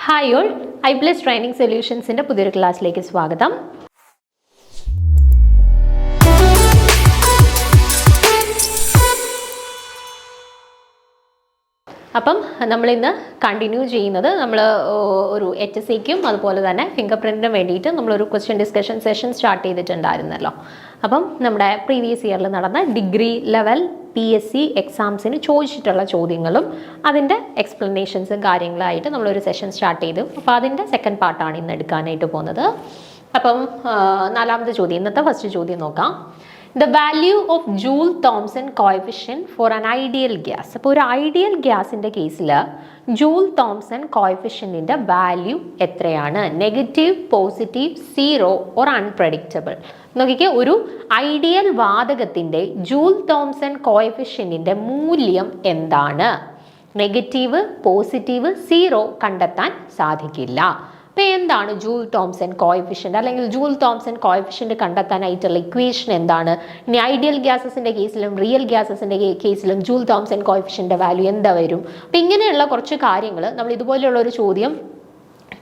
Hi all, EyePlus training സൊല്യൂഷൻസിൻ്റെ പുതിയൊരു ക്ലാസ്സിലേക്ക് സ്വാഗതം. അപ്പം നമ്മളിന്ന് കണ്ടിന്യൂ ചെയ്യുന്നത് നമ്മൾ ഒരു HSCക്കും അതുപോലെ തന്നെ ഫിംഗർ പ്രിൻറ്റിനും വേണ്ടിയിട്ട് നമ്മളൊരു ക്വസ്റ്റ്യൻ ഡിസ്കഷൻ സെഷൻ സ്റ്റാർട്ട് ചെയ്തിട്ടുണ്ടായിരുന്നല്ലോ. അപ്പം നമ്മുടെ പ്രീവിയസ് ഇയറിൽ നടന്ന ഡിഗ്രി ലെവൽ PSC എക്സാംസിന് ചോദിച്ചിട്ടുള്ള ചോദ്യങ്ങളും അതിൻ്റെ എക്സ്പ്ലനേഷൻസും കാര്യങ്ങളായിട്ട് നമ്മളൊരു സെഷൻ സ്റ്റാർട്ട് ചെയ്തു. അപ്പോൾ അതിൻ്റെ സെക്കൻഡ് പാർട്ടാണ് ഇന്ന് എടുക്കാനായിട്ട് പോകുന്നത്. അപ്പം നാലാമത്തെ ചോദ്യം, ഇന്നത്തെ ഫസ്റ്റ് ചോദ്യം നോക്കാം. The value of Joule-Thomson coefficient for an ideal gas. അപ്പോൾ ഒരു ഐഡിയൽ ഗ്യാസിൻ്റെ കേസിൽ ജൂൾ-തോംസൺ കോഎഫിഷ്യൻറ്റിൻ്റെ വാല്യൂ എത്രയാണ്? Negative, positive, zero or unpredictable. നോക്കിക്കേ, ഒരു ഐഡിയൽ വാതകത്തിൻ്റെ ജൂൾ-തോംസൺ കോഎഫിഷ്യൻറ്റിൻ്റെ മൂല്യം എന്താണ്? നെഗറ്റീവ്, പോസിറ്റീവ്, സീറോ കണ്ടെത്താൻ സാധിക്കില്ല. അപ്പോൾ എന്താണ് ജൂൾ-തോംസൺ കോഎഫിഷ്യൻ്റ്, അല്ലെങ്കിൽ ജൂൾ-തോംസൺ കോഎഫിഷ്യൻ്റ് കണ്ടെത്താനായിട്ടുള്ള ഇക്വേഷൻ എന്താണ്? ഇനി ഐഡിയൽ ഗ്യാസസിൻ്റെ കേസിലും റിയൽ ഗ്യാസസിൻ്റെ കേസിലും ജൂൾ-തോംസൺ കോഎഫിഷ്യൻ്റെ വാല്യൂ എന്താ വരും? അപ്പോൾ ഇങ്ങനെയുള്ള കുറച്ച് കാര്യങ്ങൾ നമ്മൾ ഇതുപോലെയുള്ള ഒരു ചോദ്യം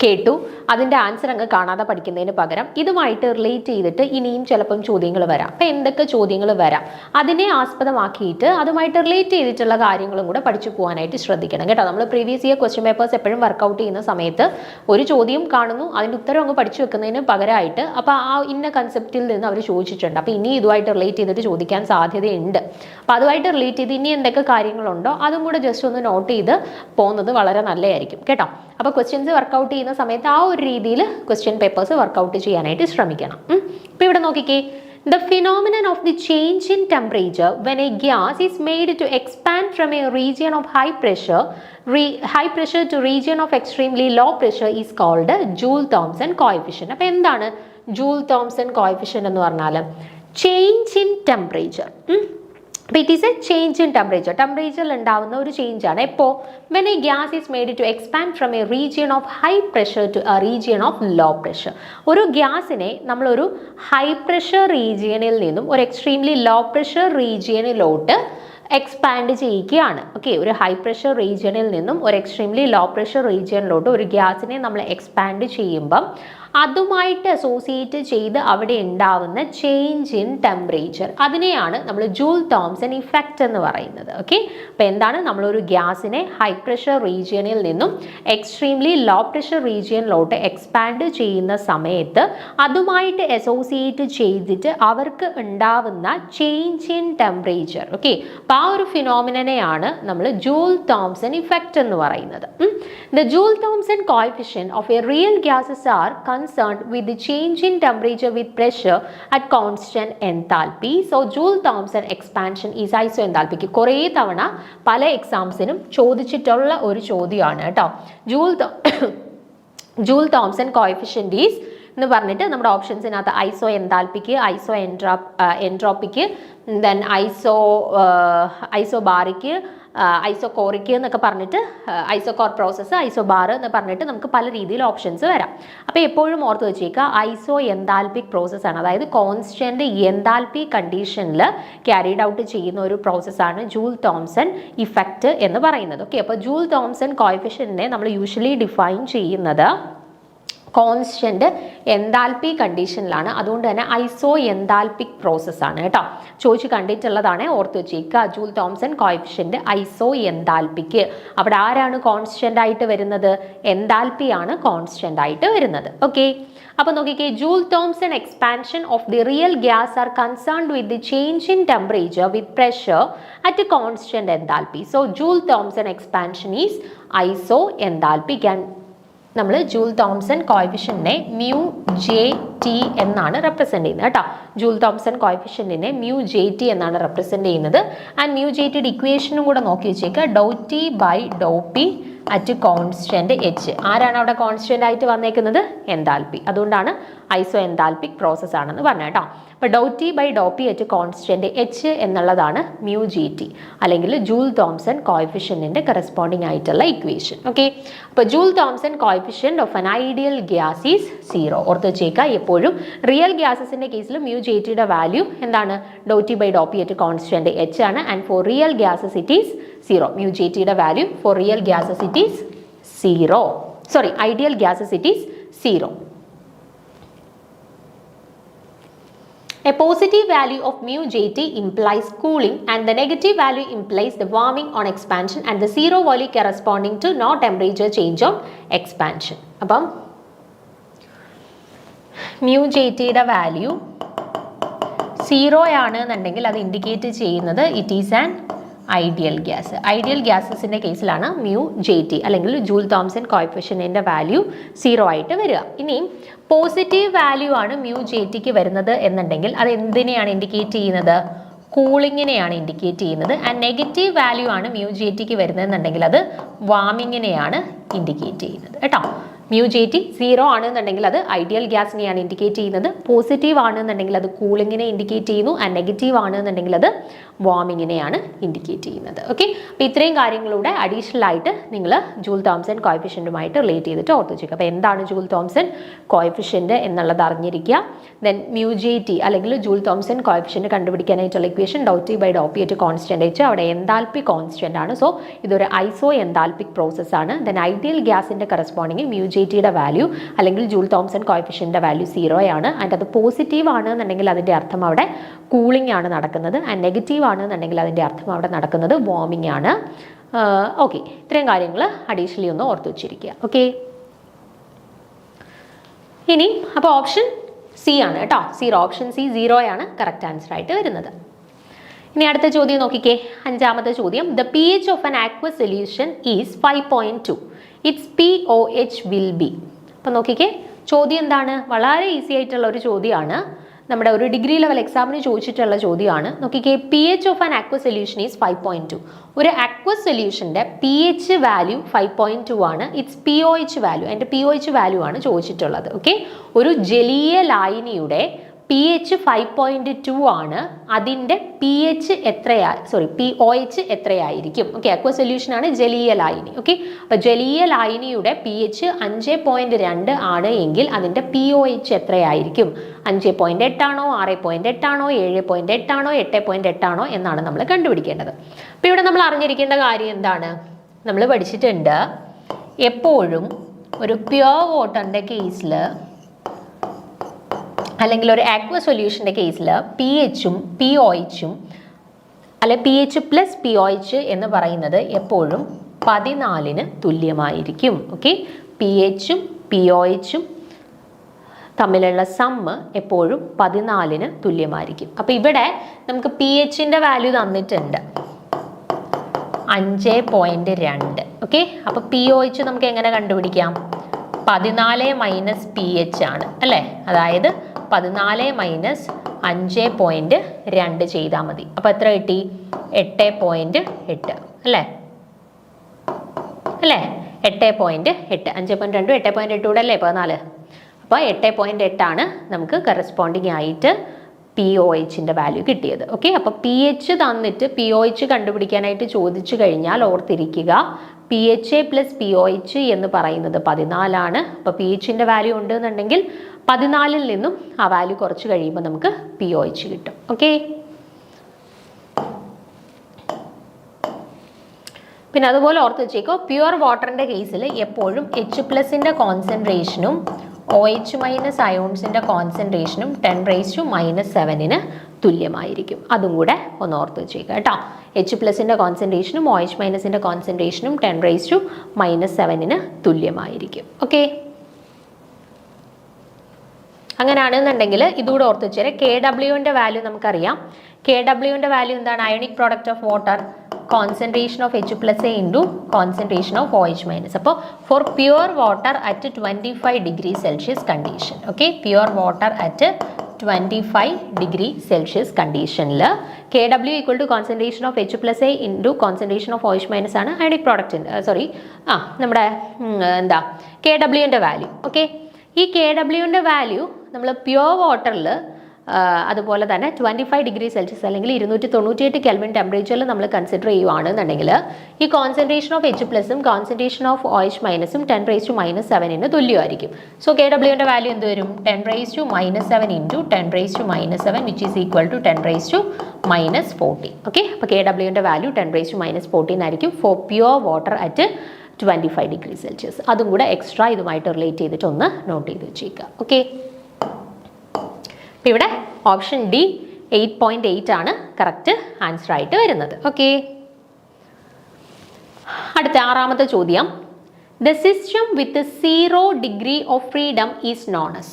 കേട്ടു, അതിൻ്റെ ആൻസർ അങ്ങ് കാണാതെ പഠിക്കുന്നതിന് പകരം ഇതുമായിട്ട് റിലേറ്റ് ചെയ്തിട്ട് ഇനിയും ചിലപ്പം ചോദ്യങ്ങൾ വരാം. അപ്പം എന്തൊക്കെ ചോദ്യങ്ങൾ വരാം അതിനെ ആസ്പദമാക്കിയിട്ട് അതുമായിട്ട് റിലേറ്റ് ചെയ്തിട്ടുള്ള കാര്യങ്ങളും കൂടെ പഠിച്ചു പോകാനായിട്ട് ശ്രദ്ധിക്കണം കേട്ടോ. നമ്മൾ പ്രീവിയസ് ഇയർ ക്വസ്റ്റ്യൻ പേപ്പേഴ്സ് എപ്പോഴും വർക്കൗട്ട് ചെയ്യുന്ന സമയത്ത് ഒരു ചോദ്യം കാണുന്നു, അതിൻ്റെ ഉത്തരം അങ്ങ് പഠിച്ചു വെക്കുന്നതിന് പകരമായിട്ട് അപ്പോൾ ആ ഇന്ന കൺസെപ്റ്റിൽ നിന്ന് അവർ ചോദിച്ചിട്ടുണ്ട്, അപ്പോൾ ഇനി ഇതുമായിട്ട് റിലേറ്റ് ചെയ്തിട്ട് ചോദിക്കാൻ സാധ്യതയുണ്ട്. അപ്പോൾ അതുമായിട്ട് റിലേറ്റ് ചെയ്ത് ഇനി എന്തൊക്കെ കാര്യങ്ങളുണ്ടോ അതും കൂടെ ജസ്റ്റ് ഒന്ന് നോട്ട് ചെയ്ത് പോകുന്നത് വളരെ നല്ലതായിരിക്കും കേട്ടോ. അപ്പോൾ ക്വസ്റ്റ്യൻസ് വർക്കൗട്ട് ചെയ്യുന്ന സമയത്ത് ആ ഒരു രീതിയിൽ ക്വസ്റ്റ്യൻ പേപ്പേഴ്സ് വർക്കൗട്ട് ചെയ്യാനായിട്ട് ശ്രമിക്കണം. ഇപ്പോൾ ഇവിടെ നോക്കിക്കേ, the phenomenon of the change in temperature when a gas is made to expand from a region of high pressure to region of extremely low pressure is called Joule-Thomson coefficient. അപ്പോൾ എന്താണ് Joule-Thomson coefficient എന്ന് പറഞ്ഞാൽ? Change in temperature. അപ്പോൾ it is a change in temperature. ടെമ്പറേച്ചറിൽ ഉണ്ടാവുന്ന ഒരു ചേഞ്ചാണ്. എപ്പോൾ? When a gas is made to expand from a region of high pressure to a region of low pressure. ഒരു ഗ്യാസിനെ നമ്മളൊരു ഹൈ പ്രഷർ റീജിയനിൽ നിന്നും ഒരു എക്സ്ട്രീംലി ലോ പ്രഷർ റീജിയനിലോട്ട് എക്സ്പാൻഡ് ചെയ്യിക്കുകയാണ്. ഓക്കെ, ഒരു ഹൈ പ്രഷർ റീജിയനിൽ നിന്നും ഒരു എക്സ്ട്രീംലി ലോ പ്രഷർ റീജിയനിലോട്ട് ഒരു ഗ്യാസിനെ നമ്മൾ എക്സ്പാൻഡ് ചെയ്യുമ്പം അതുമായിട്ട് അസോസിയേറ്റ് ചെയ്ത് അവിടെ ഉണ്ടാവുന്ന ചേഞ്ച് ഇൻ ടെമ്പറേച്ചർ, അതിനെയാണ് നമ്മൾ ജൂൾ-തോംസൺ ഇഫക്റ്റ് എന്ന് പറയുന്നത്. ഓക്കെ, അപ്പോൾ എന്താണ്? നമ്മളൊരു ഗ്യാസിനെ ഹൈ പ്രഷർ റീജിയനിൽ നിന്നും എക്സ്ട്രീംലി ലോ പ്രഷർ റീജിയനിലോട്ട് എക്സ്പാൻഡ് ചെയ്യുന്ന സമയത്ത് അതുമായിട്ട് അസോസിയേറ്റ് ചെയ്തിട്ട് അവർക്ക് ഉണ്ടാവുന്ന ചേഞ്ച് ഇൻ ടെമ്പറേച്ചർ. ഓക്കെ, അപ്പോൾ ആ ഒരു ഫിനോമിനനെയാണ് നമ്മൾ ജൂൾ-തോംസൺ ഇഫക്റ്റ് എന്ന് പറയുന്നത്. The Joule-Thomson coefficient of a real gases are concerned with the change in temperature with pressure at constant enthalpy. So Joule-Thomson expansion is isoenthalpy. കുറേ തവണ പല എക്സാംസിനും ചോദിച്ചിട്ടുള്ള ഒരു ചോദ്യമാണ് കേട്ടോ. Joule-Thomson coefficient is എന്ന് പറഞ്ഞിട്ട് നമ്മുടെ ഓപ്ഷൻസിനകത്ത് ഐസോ എൻതാൽപ്പിക്ക്, ഐസോ എൻട്രോപ്പിക്ക്, ദെൻ ഐസോബാറിക്ക്, ഐസോകോറിക്ക് എന്നൊക്കെ പറഞ്ഞിട്ട് ഐസോകോർ പ്രോസസ്സ്, ഐസോബാർ എന്ന് പറഞ്ഞിട്ട് നമുക്ക് പല രീതിയിൽ ഓപ്ഷൻസ് വരാം. അപ്പോൾ എപ്പോഴും ഓർത്ത് വെച്ചേക്കുക, ഐസോ എൻതാൽപിക് പ്രോസസ്സാണ്, അതായത് കോൺസ്റ്റന്റ് എൻതാൽപി കണ്ടീഷനിൽ ക്യാരിഡ് ഔട്ട് ചെയ്യുന്ന ഒരു പ്രോസസ്സാണ് ജൂൾ-തോംസൺ ഇഫക്റ്റ് എന്ന് പറയുന്നത്. ഓക്കെ, അപ്പോൾ ജൂൾ-തോംസൺ കോഎഫിഷ്യന്റിനെ നമ്മൾ യൂഷ്വലി ഡിഫൈൻ ചെയ്യുന്നത് കോൺസ്റ്റന്റ് എൻതാൽപി കണ്ടീഷനിലാണ്. അതുകൊണ്ട് തന്നെ ഐസോ എൻതാൽപിക് പ്രോസസ്സാണ് കേട്ടോ. ചോദിച്ച് കണ്ടിട്ടുള്ളതാണ്, ഓർത്ത് വെച്ചേക്കുക. ജൂൾ-തോംസൺ കോഎഫിഷ്യന്റ് ഐസോ എൻതാൽപിക്ക്. അവിടെ ആരാണ് കോൺസ്റ്റന്റ് ആയിട്ട് വരുന്നത്? എൻതാൽപി ആണ് കോൺസ്റ്റന്റ് ആയിട്ട് വരുന്നത്. ഓക്കെ, അപ്പോൾ നോക്കിക്കേ, Joule Thomson expansion of the real gas are concerned with the change in temperature with pressure at constant enthalpy. So Joule Thomson expansion is isoenthalpic. And നമ്മൾ ജൂൾ-തോംസൺ കോഎഫിഷ്യന്റിനെ μJT എന്നാണ് റെപ്രസെന്റ് ചെയ്യുന്നത് കേട്ടോ. ജൂൾ-തോംസൺ കോഎഫിഷ്യന്റിനെ μJT എന്നാണ് represent ചെയ്യുന്നത്. And μJTയുടെ ഇക്വേഷനും കൂടെ നോക്കി വെച്ചേക്കുക. ∂T/∂P at constant H. ആരാണ് അവിടെ കോൺസ്റ്റന്റ് ആയിട്ട് വന്നേക്കുന്നത്? എൻതാൽപി. അതുകൊണ്ടാണ് ഐസോ എൻതാൽപിക് പ്രോസസ് ആണെന്ന് പറഞ്ഞത് കേട്ടോ. അപ്പോൾ ∂T/∂P അറ്റ് കോൺസ്റ്റന്റ് H എന്നുള്ളതാണ് μJT, അല്ലെങ്കിൽ ജൂൾ-തോംസൺ കോഎഫിഷ്യന്റിന്റെ കറസ്പോണ്ടിങ് ആയിട്ടുള്ള ഇക്വേഷൻ. ഓക്കെ, അപ്പോൾ joule-Thomson coefficient of an ideal gas is 0. ഓർത്ത് വെച്ചേക്കുക, എപ്പോഴും റിയൽ ഗ്യാസസിന്റെ കേസിൽ μJTയുടെ വാല്യൂ എന്താണ്? ∂T/∂P അറ്റ് കോൺസ്റ്റന്റ് H ആണ്. And for real gases it is 0. μJTയുടെ value for real gases it is 0. ideal gases it is 0. A positive value of mu Jt implies cooling and the negative value implies the warming on expansion and the zero value corresponding to no temperature change on expansion. അപ്പം mu Jt യുടെ value 0 ആണ് എന്നുണ്ടെങ്കിൽ അത് indicate ചെയ്യുന്നത് it is an ideal gas. Ideal ഗ്യാസസിൻ്റെ കേസിലാണ് mu Jt അല്ലെങ്കിൽ Joule Thomson കോഎഫിഷ്യന്റിന്റെ വാല്യൂ 0 ആയിട്ട് വരിക. ഇനി പോസിറ്റീവ് വാല്യൂ ആണ് mu Jtക്ക് വരുന്നത് എന്നുണ്ടെങ്കിൽ അത് എന്തിനെയാണ് ഇൻഡിക്കേറ്റ് ചെയ്യുന്നത്? കൂളിങ്ങിനെയാണ് ഇൻഡിക്കേറ്റ് ചെയ്യുന്നത്. ആൻഡ് നെഗറ്റീവ് വാല്യൂ ആണ് mu Jtക്ക് വരുന്നതെന്നുണ്ടെങ്കിൽ അത് വാമിങ്ങിനെയാണ് ഇൻഡിക്കേറ്റ് ചെയ്യുന്നത് കേട്ടോ. mu Jt 0 ആണെന്നുണ്ടെങ്കിൽ അത് ഐഡിയൽ ഗ്യാസിനെയാണ് ഇൻഡിക്കേറ്റ് ചെയ്യുന്നത്. പോസിറ്റീവ് ആണെന്നുണ്ടെങ്കിൽ അത് കൂളിങ്ങിനെ ഇൻഡിക്കേറ്റ് ചെയ്യുന്നു. ആൻഡ് നെഗറ്റീവ് ആണെന്നുണ്ടെങ്കിൽ അത് വാമിങ്ങിനെയാണ് ഇൻഡിക്കേറ്റ് ചെയ്യുന്നത്. ഓക്കെ, അപ്പോൾ ഇത്രയും കാര്യങ്ങളുടെ അഡീഷണൽ ആയിട്ട് നിങ്ങൾ ജൂൾ തോംസൺ കോഎഫിഷ്യന്റുമായിട്ട് റിലേറ്റ് ചെയ്തിട്ട് ഓർത്ത് വെച്ചേക്കുക. അപ്പോൾ എന്താണ് ജൂൾ തോംസൺ കോഎഫിഷ്യന്റ് എന്നുള്ളത് അറിഞ്ഞിരിക്കുക. ദെൻ mu Jt അല്ലെങ്കിൽ ജൂൾ തോംസൺ കോഎഫിഷ്യന്റ് കണ്ടുപിടിക്കാനായിട്ടുള്ള ഇക്വേഷൻ ∂T/∂P കോൺസ്റ്റന്റ് വെച്ച് അവിടെ എൻതാൽപ്പി കോൺസ്റ്റന്റ് ആണ്. സോ ഇതൊരു ഐസോ എൻതാൽപ്പിക് പ്രോസസ് ആണ്. ദെൻ ഐഡിയൽ ഗ്യാസിന്റെ കറസ്പോണ്ടിങ് mu Jtയുടെ വാല്യൂ അല്ലെങ്കിൽ ജൂൾ തോംസൺ കോഎഫിഷ്യന്റിന്റെ വാല്യൂ 0 ആണ്. ആൻഡ് അത് പോസിറ്റീവ് ആണ് എന്നുണ്ടെങ്കിൽ അതിന്റെ അർത്ഥം അവിടെ കൂളിംഗ് ആണ് നടക്കുന്നത്. ആൻഡ് നെഗറ്റീവ് ആണെന്നുണ്ടെങ്കിൽ അതിൻ്റെ അർത്ഥം അവിടെ നടക്കുന്നത് വാർമിംഗ് ആണ്. ഓക്കെ, ഇത്രയും കാര്യങ്ങൾ അഡീഷണലി ഒന്ന് ഓർത്ത് വെച്ചിരിക്കുക. ഓക്കെ, ഇനി അപ്പോൾ ഓപ്ഷൻ സി ആണ് കേട്ടോ. ഓപ്ഷൻ സി 0 ആണ് കറക്റ്റ് ആൻസർ ആയിട്ട് വരുന്നത്. ഇനി അടുത്ത ചോദ്യം നോക്കിക്കേ, 5ാമത്തെ ചോദ്യം. The pH of an aqueous solution is 5.2. Its pOH will be. അപ്പം നോക്കിക്കേ, ചോദ്യം എന്താണ്? വളരെ ഈസി ആയിട്ടുള്ള ഒരു ചോദ്യമാണ്. നമ്മുടെ ഒരു ഡിഗ്രി ലെവൽ എക്സാമിന് ചോദിച്ചിട്ടുള്ള ചോദ്യമാണ്. നോക്കിക്കേ, pH of an aqueous solution is 5.2. ഒരു ആക്വസ് സൊല്യൂഷൻ്റെ pH വാല്യൂ 5.2 ആണ്. ഇറ്റ്സ് pOH വാല്യൂ, അതിൻ്റെ pOH വാല്യൂ ആണ് ചോദിച്ചിട്ടുള്ളത്. ഓക്കെ, ഒരു ജലീയ ലായനിയുടെ pH 5.2 ആണ്. അതിൻ്റെ pOH എത്രയായിരിക്കും? ഓക്കെ, അക്വസ് സൊല്യൂഷൻ ആണ് ജലീയ ലായനി. ഓക്കെ, അപ്പോൾ ജലീയ ലായനിയുടെ pH 5.2 ആണ് എങ്കിൽ അതിൻ്റെ pOH എത്രയായിരിക്കും? 5.8 ആണോ, 6.8 ആണോ, 7.8 ആണോ, 8.8 ആണോ എന്നാണ് നമ്മൾ കണ്ടുപിടിക്കേണ്ടത്. അപ്പോൾ ഇവിടെ നമ്മൾ അറിഞ്ഞിരിക്കേണ്ട കാര്യം എന്താണ്? നമ്മൾ പഠിച്ചിട്ടുണ്ട്, എപ്പോഴും ഒരു പ്യുവർ വാട്ടറിൻ്റെ കേസിൽ അല്ലെങ്കിൽ ഒരു ആക്വ സൊല്യൂഷൻ്റെ കേസിൽ pHും pOHും അല്ലെ pH പ്ലസ് pOH എന്ന് പറയുന്നത് എപ്പോഴും 14 തുല്യമായിരിക്കും. ഓക്കെ, pHും pOHും തമ്മിലുള്ള സമ്മ് എപ്പോഴും 14 തുല്യമായിരിക്കും. അപ്പോൾ ഇവിടെ നമുക്ക് pHൻ്റെ വാല്യൂ തന്നിട്ടുണ്ട് 5.2. ഓക്കെ, അപ്പോൾ pOH നമുക്ക് എങ്ങനെ കണ്ടുപിടിക്കാം? 14 മൈനസ് pH ആണ് അല്ലേ? അതായത് 14 മൈനസ് 5.2 ചെയ്താൽ മതി. അപ്പോൾ എത്ര കിട്ടി? 8.8 അല്ലേ? 8.8. 5.2 8.8 കൂടെ അല്ലേ 14? അപ്പോൾ 8.8 ആണ് നമുക്ക് കറസ്പോണ്ടിങ് ആയിട്ട് pOHൻ്റെ വാല്യൂ കിട്ടിയത്. ഓക്കെ, അപ്പോൾ pH തന്നിട്ട് pOH കണ്ടുപിടിക്കാനായിട്ട് ചോദിച്ചു കഴിഞ്ഞാൽ ഓർത്തിരിക്കുക, pHA പ്ലസ് pOH എന്ന് പറയുന്നത് 14 ആണ്. അപ്പോൾ pHൻ്റെ വാല്യൂ ഉണ്ടെന്നുണ്ടെങ്കിൽ 14 നിന്നും ആ വാല്യൂ കുറച്ച് കഴിയുമ്പോൾ നമുക്ക് pOH കിട്ടും. ഓക്കെ, പിന്നെ അതുപോലെ ഓർത്ത് വെച്ചേക്കോ, പ്യുവർ വാട്ടറിൻ്റെ കേസിൽ എപ്പോഴും H+ൻ്റെ കോൺസെൻട്രേഷനും OH മൈനസ് അയോൺസിൻ്റെ കോൺസെൻട്രേഷനും 10⁻⁻7 തുല്യമായിരിക്കും. അതും കൂടെ ഒന്ന് ഓർത്ത് വെച്ചേക്കുക കേട്ടോ. H+ൻ്റെ കോൺസെൻട്രേഷനും OH മൈനസിൻ്റെ കോൺസെൻട്രേഷനും 10⁻⁻7 തുല്യമായിരിക്കും. ഓക്കെ, അങ്ങനെയാണെന്നുണ്ടെങ്കിൽ ഇതുകൂടെ ഓർത്ത് വെച്ചേരെ. KWൻ്റെ വാല്യൂ നമുക്കറിയാം. KWൻ്റെ വാല്യൂ എന്താണ്? Ionic product of water concentration of H+A into concentration of OH minus. അപ്പോൾ for pure water at 25 degree Celsius condition, okay, pure water at 25 degree Celsius conditionൽ KW equal to concentration of H+A into concentration of OH minus ആണ് ionic product. നമ്മുടെ എന്താ KWൻ്റെ value. Okay, ഈ KWൻ്റെ value നമ്മൾ pure വാട്ടറിൽ അതുപോലെ തന്നെ 25 degree Celsius അല്ലെങ്കിൽ 298 kelvin ടെമ്പറേച്ചറിൽ നമ്മൾ കൺസിഡർ ചെയ്യുവാണെന്നുണ്ടെങ്കിൽ ഈ കോൺസെൻട്രേഷൻ ഓഫ് H+ഉം കോൺസെൻട്രേഷൻ ഓഫ് OH മൈനസും 10⁻⁻7 തുല്യമായിരിക്കും. സോ KWൻ്റെ വാല്യൂ എന്ത് വരും? 10⁻⁻7 into 10⁻⁻7 which is equal to 10⁻⁻40. Okay, അപ്പോൾ KWൻ്റെ വാല്യൂ 10⁻⁻14 ആയിരിക്കും for pure water at 25 degree Celsius. അതും കൂടെ എക്സ്ട്രാ ഇതുമായിട്ട് റിലേറ്റ് ചെയ്തിട്ട് ഒന്ന് നോട്ട് ചെയ്ത് വെച്ചേക്കുക. ഓക്കെ, അപ്പോൾ ഇവിടെ ഓപ്ഷൻ ഡി 8.8 ആണ് കറക്റ്റ് ആൻസർ ആയിട്ട് വരുന്നത്. ഓക്കെ, അടുത്ത ആറാമത്തെ ചോദ്യം, the system with 0 degree of freedom is known as.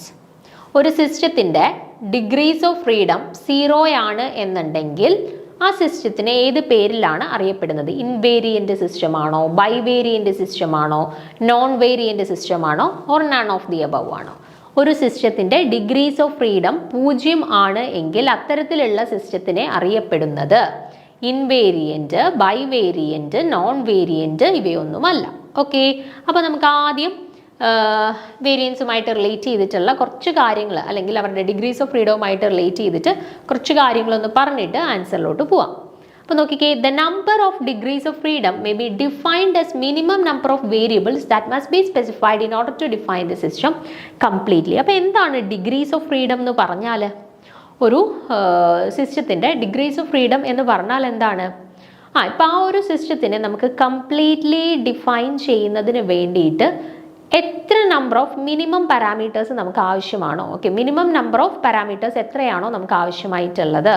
ഒരു സിസ്റ്റത്തിൻ്റെ ഡിഗ്രീസ് ഓഫ് ഫ്രീഡം 0 ആണ് എന്നുണ്ടെങ്കിൽ ആ സിസ്റ്റത്തിന് ഏത് പേരിലാണ് അറിയപ്പെടുന്നത്? ഇൻവേരിയൻ്റ് സിസ്റ്റം ആണോ, ബൈവേരിയൻ്റ് സിസ്റ്റം ആണോ, നോൺ വേരിയൻ്റ് സിസ്റ്റം ആണോ, or none of the above ആണോ? ഒരു സിസ്റ്റത്തിൻ്റെ ഡിഗ്രീസ് ഓഫ് ഫ്രീഡം 0 ആണ് എങ്കിൽ അത്തരത്തിലുള്ള സിസ്റ്റത്തിനെ അറിയപ്പെടുന്നത് ഇൻവേരിയൻ്റ്, ബൈവേരിയൻ്റ്, നോൺ വേരിയൻ്റ് ഇവയൊന്നുമല്ല. ഓക്കെ, അപ്പോൾ നമുക്ക് ആദ്യം വേരിയൻസുമായിട്ട് റിലേറ്റ് ചെയ്തിട്ടുള്ള കുറച്ച് കാര്യങ്ങൾ, അല്ലെങ്കിൽ അവരുടെ ഡിഗ്രീസ് ഓഫ് ഫ്രീഡവുമായിട്ട് റിലേറ്റ് ചെയ്തിട്ട് കുറച്ച് കാര്യങ്ങളൊന്ന് പറഞ്ഞിട്ട് ആൻസറിലോട്ട് പോവാം. അപ്പോൾ നോക്കിക്കേ, the number of degrees of freedom may be defined as minimum number of variables that must be specified in order to define the system completely. അപ്പോൾ എന്താണ് ഡിഗ്രീസ് ഓഫ് ഫ്രീഡം എന്ന് പറഞ്ഞാൽ? ഒരു സിസ്റ്റത്തിൻ്റെ ഡിഗ്രീസ് ഓഫ് ഫ്രീഡം എന്ന് പറഞ്ഞാൽ എന്താണ്? ഇപ്പോൾ ആ ഒരു സിസ്റ്റത്തിനെ നമുക്ക് കംപ്ലീറ്റ്ലി ഡിഫൈൻ ചെയ്യുന്നതിന് വേണ്ടിയിട്ട് എത്ര നമ്പർ ഓഫ് മിനിമം പാരാമീറ്റേഴ്സ് നമുക്ക് ആവശ്യമാണോ, okay, minimum number of parameters എത്രയാണോ നമുക്ക് ആവശ്യമായിട്ടുള്ളത്,